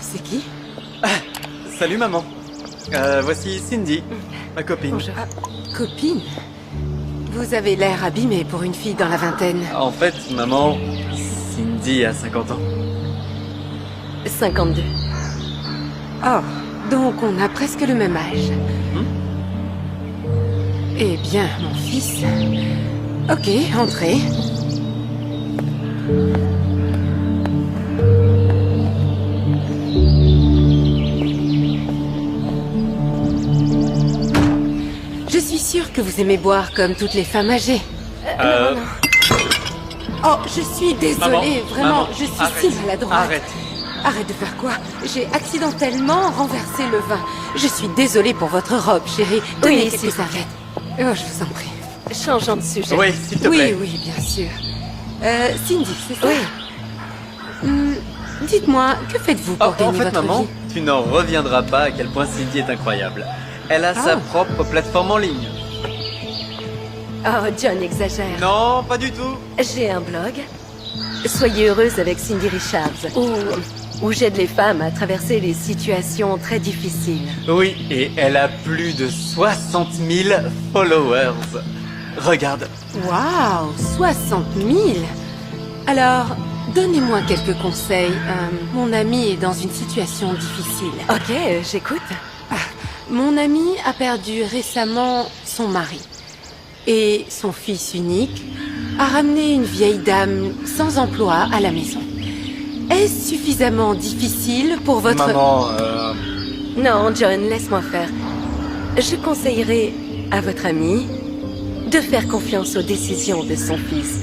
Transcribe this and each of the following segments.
C'est qui? Salut maman. Voici Cindy, ma copine. Bonjour. Copine? Vous avez l'air abîmée pour une fille dans la vingtaine. En fait, maman, Cindy a 50 ans. 52. Oh, donc on a presque le même âge. Eh bien, mon fils... Ok, entrez. Je suis sûre que vous aimez boire comme toutes les femmes âgées. Non. Oh, je suis désolée, Maman, vraiment, maman, je suis arrête, si maladroite. arrête. Arrête de faire quoi? J'ai accidentellement renversé le vin. Je suis désolée pour votre robe, chérie. Tenez Oui, ces s'il vous serviettes. Oh, je vous en prie. Changeons de sujet. Oui, s'il te Oui, plaît. oui, bien sûr. Cindy, c'est ça? Oui. Dites-moi, que faites-vous pour En gagner fait, votre maman, vie? tu n'en reviendras pas à quel point Cindy est incroyable. Elle a sa propre plateforme en ligne. Oh, John exagère. Non, pas du tout. J'ai un blog. Soyez heureuse avec Cindy Richards. Où j'aide les femmes à traverser les situations très difficiles. Oui, et elle a plus de 60 000 followers. Regarde. Waouh, 60 000! Alors, donnez-moi quelques conseils. Mon ami est dans une situation difficile. Ok, j'écoute. Mon ami a perdu récemment son mari. Et son fils unique a ramené une vieille dame sans emploi à la maison. Est-ce suffisamment difficile pour votre... Maman, Non, John, laisse-moi faire. Je conseillerais à votre ami de faire confiance aux décisions de son fils.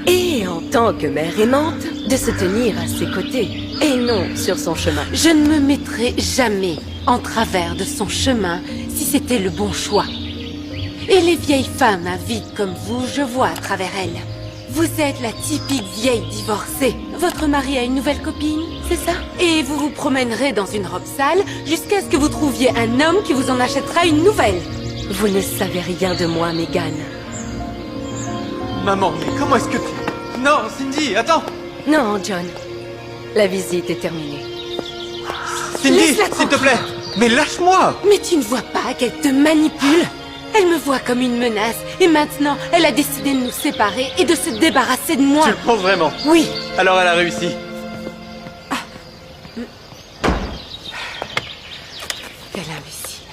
Et en tant que mère aimante, de se tenir à ses côtés et non sur son chemin. Je ne me mettrai jamais en travers de son chemin si c'était le bon choix. Et les vieilles femmes avides comme vous, je vois à travers elles. Vous êtes la typique vieille divorcée. Votre mari a une nouvelle copine, c'est ça? Et vous vous promènerez dans une robe sale jusqu'à ce que vous trouviez un homme qui vous en achètera une nouvelle. Vous ne savez rien de moi, Megan. maman, mais comment est-ce que tu... Non, Cindy, attends. Non, John. La visite est terminée. Cindy, Laisse-la s'il te tranquille. plaît. Mais lâche-moi. Mais tu ne vois pas qu'elle te manipule? Elle me voit comme une menace et maintenant elle a décidé de nous séparer et de se débarrasser de moi. Tu le penses vraiment? Oui. Alors elle a réussi. Quel imbécile.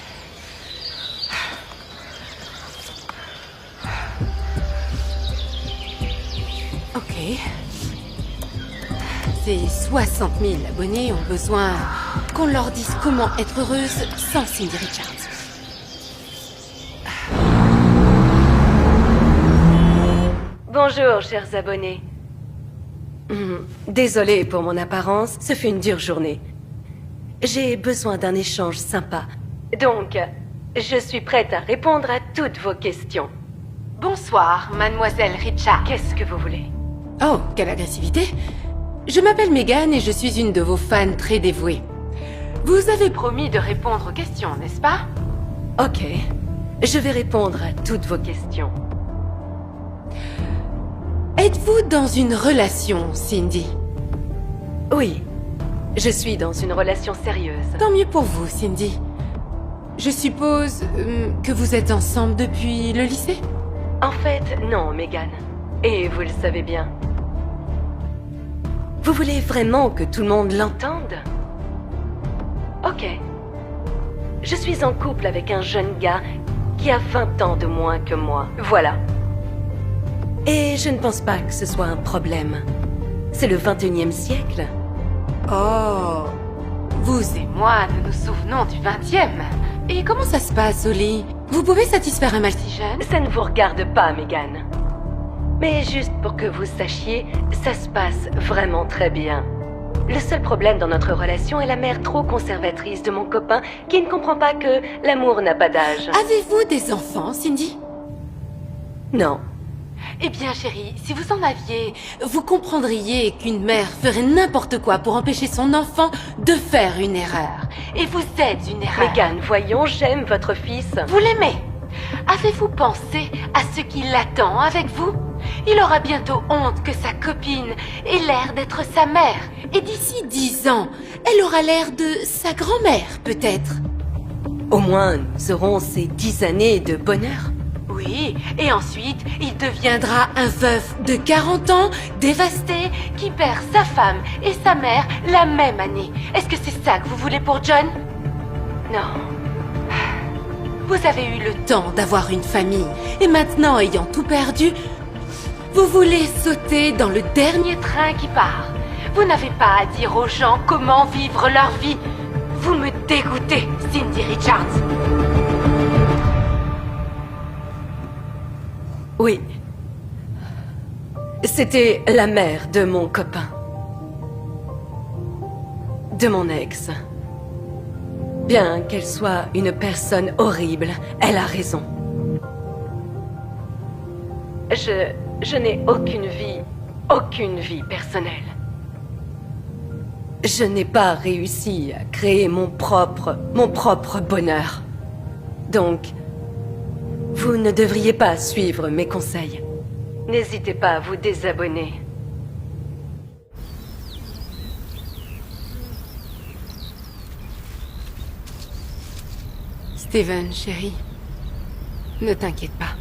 Ok. Ces 60 000 abonnés ont besoin qu'on leur dise comment être heureuse sans Cindy Richards. Bonjour, chers abonnés. Désolée pour mon apparence, ce fut une dure journée. J'ai besoin d'un échange sympa. Donc, je suis prête à répondre à toutes vos questions. Bonsoir, mademoiselle Richards. Qu'est-ce que vous voulez? Oh, quelle agressivité. Je m'appelle Megan et je suis une de vos fans très dévouées. Vous avez promis de répondre aux questions, n'est-ce pas? Ok. Je vais répondre à toutes vos questions. Êtes-vous dans une relation, Cindy? Oui. Je suis dans une relation sérieuse. Tant mieux pour vous, Cindy. Je suppose que vous êtes ensemble depuis le lycée? En fait, non, Megan. Et vous le savez bien. Vous voulez vraiment que tout le monde l'entende? Ok. Je suis en couple avec un jeune gars qui a 20 ans de moins que moi. Voilà. Et je ne pense pas que ce soit un problème. C'est le 21e siècle. Oh, vous et moi, nous nous souvenons du 20e. Et comment ça se passe au lit? Vous pouvez satisfaire un mal si jeune? Ça ne vous regarde pas, Megan. Mais juste pour que vous sachiez, ça se passe vraiment très bien. Le seul problème dans notre relation est la mère trop conservatrice de mon copain qui ne comprend pas que l'amour n'a pas d'âge. Avez-vous des enfants, Cindy? Non. Eh bien, chérie, si vous en aviez, vous comprendriez qu'une mère ferait n'importe quoi pour empêcher son enfant de faire une erreur. Et vous êtes une erreur. Megan, voyons, j'aime votre fils. Vous l'aimez? Avez-vous pensé à ce qui l'attend avec vous? Il aura bientôt honte que sa copine ait l'air d'être sa mère. Et d'ici 10 ans, elle aura l'air de sa grand-mère, peut-être. Au moins, nous aurons ces 10 années de bonheur. Oui, et ensuite, il deviendra un veuf de 40 ans, dévasté, qui perd sa femme et sa mère la même année. Est-ce que c'est ça que vous voulez pour John? Non. Vous avez eu le temps d'avoir une famille, et maintenant, ayant tout perdu, vous voulez sauter dans le dernier train qui part. Vous n'avez pas à dire aux gens comment vivre leur vie. Vous me dégoûtez, Cindy Richards. Oui. C'était la mère de mon copain. De mon ex. Bien qu'elle soit une personne horrible, elle a raison. Je n'ai aucune vie personnelle. Je n'ai pas réussi à créer mon propre bonheur. Donc, vous ne devriez pas suivre mes conseils. N'hésitez pas à vous désabonner. Steven, chérie, ne t'inquiète pas.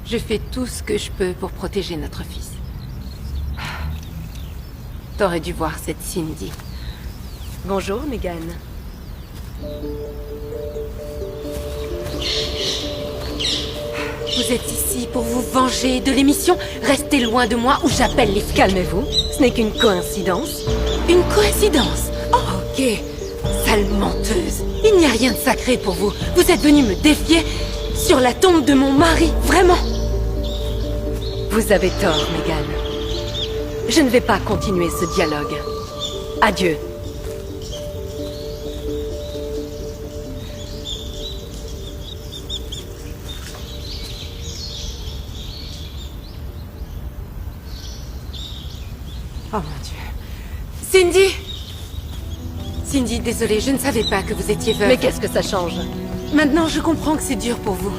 Je fais tout ce que je peux pour protéger notre fils. T'aurais dû voir cette Cindy. Bonjour, Megan. Vous êtes ici pour vous venger de l'émission? Restez loin de moi ou j'appelle les flics. Calmez-vous, ce n'est qu'une coïncidence. Une coïncidence? Oh, ok. Sale menteuse. Il n'y a rien de sacré pour vous. Vous êtes venu me défier sur la tombe de mon mari, vraiment. Vous avez tort, Megan. Je ne vais pas continuer ce dialogue. Adieu. Oh mon Dieu. Cindy! Cindy, désolée, je ne savais pas que vous étiez veuve. Mais qu'est-ce que ça change? Maintenant, je comprends que c'est dur pour vous.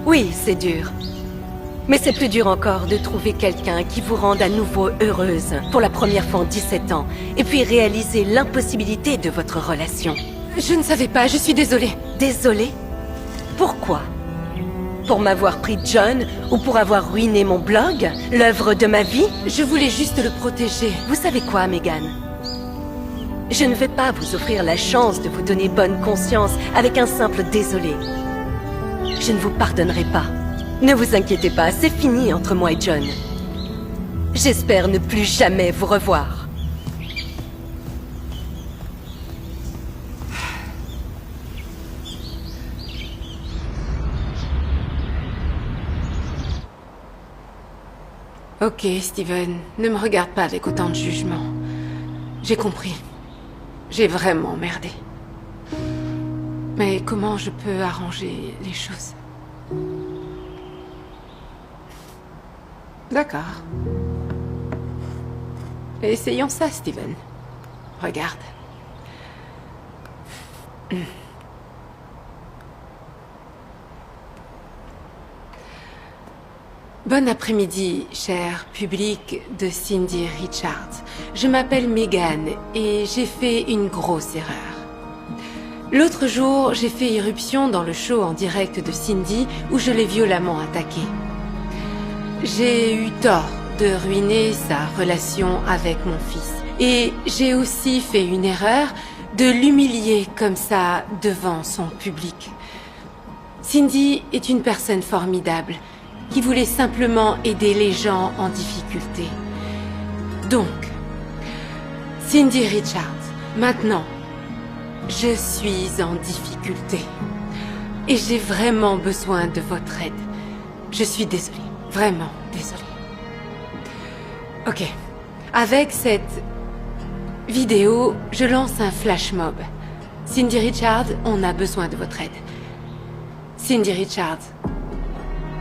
Oui, c'est dur. Mais c'est plus dur encore de trouver quelqu'un qui vous rende à nouveau heureuse pour la première fois en 17 ans, et puis réaliser l'impossibilité de votre relation. Je ne savais pas, je suis désolée. Désolée? Pourquoi? Pour m'avoir pris John, ou pour avoir ruiné mon blog, l'œuvre de ma vie? Je voulais juste le protéger. Vous savez quoi, Megan? Je ne vais pas vous offrir la chance de vous donner bonne conscience avec un simple désolé. Je ne vous pardonnerai pas. Ne vous inquiétez pas, c'est fini entre moi et John. J'espère ne plus jamais vous revoir. Ok, Steven, ne me regarde pas avec autant de jugement. J'ai compris. J'ai vraiment merdé. Mais comment je peux arranger les choses? D'accord. Essayons ça, Steven. Regarde. Bon après-midi, cher public de Cindy Richards. Je m'appelle Megan et j'ai fait une grosse erreur. L'autre jour, j'ai fait irruption dans le show en direct de Cindy où je l'ai violemment attaquée. J'ai eu tort de ruiner sa relation avec mon fils. Et j'ai aussi fait une erreur de l'humilier comme ça devant son public. Cindy est une personne formidable qui voulait simplement aider les gens en difficulté. Donc, Cindy Richards, maintenant, je suis en difficulté. Et j'ai vraiment besoin de votre aide. Je suis désolée, vraiment désolée. Ok, avec cette vidéo, je lance un flash mob. Cindy Richards, on a besoin de votre aide. Cindy Richards,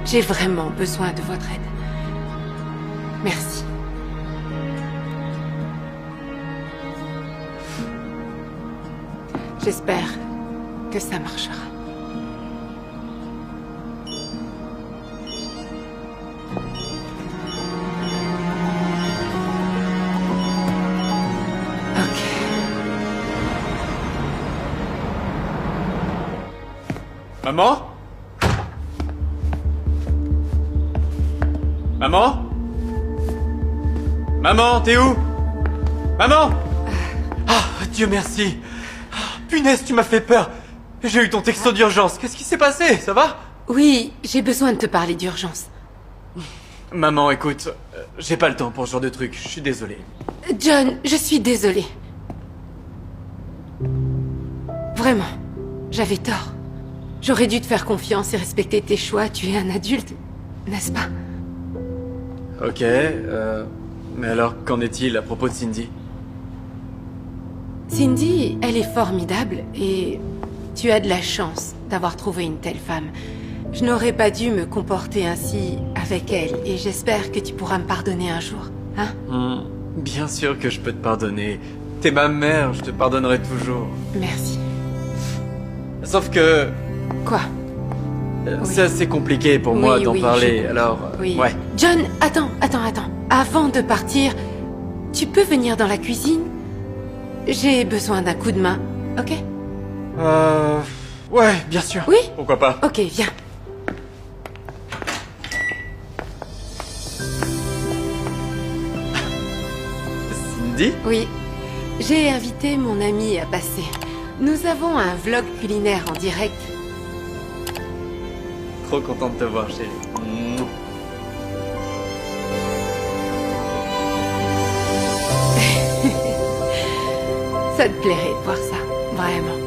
j'ai vraiment besoin de votre aide. Merci. J'espère que ça marchera. Maman? Maman? Maman, t'es où? Maman! Ah, Dieu merci! Ah, punaise, tu m'as fait peur! J'ai eu ton texto d'urgence. Qu'est-ce qui s'est passé? Ça va? Oui, j'ai besoin de te parler d'urgence. Maman, écoute, j'ai pas le temps pour ce genre de truc. Je suis désolé. John, je suis désolée. Vraiment, j'avais tort. J'aurais dû te faire confiance et respecter tes choix. Tu es un adulte, n'est-ce pas? Ok, mais alors, qu'en est-il à propos de Cindy? Cindy, elle est formidable et tu as de la chance d'avoir trouvé une telle femme. Je n'aurais pas dû me comporter ainsi avec elle et j'espère que tu pourras me pardonner un jour, hein? Bien sûr que je peux te pardonner. T'es ma mère, je te pardonnerai toujours. Merci. Sauf que Quoi? c'est assez compliqué pour moi d'en Oui, parler, je- alors... Oui. Ouais. John, attends. Avant de partir, tu peux venir dans la cuisine? J'ai besoin d'un coup de main, ok? Ouais, bien sûr. Oui? Pourquoi pas? Ok, viens. Cindy? Oui. J'ai invité mon ami à passer. Nous avons un vlog culinaire en direct. Trop content de te voir, chérie. Ça te plairait de voir ça, vraiment.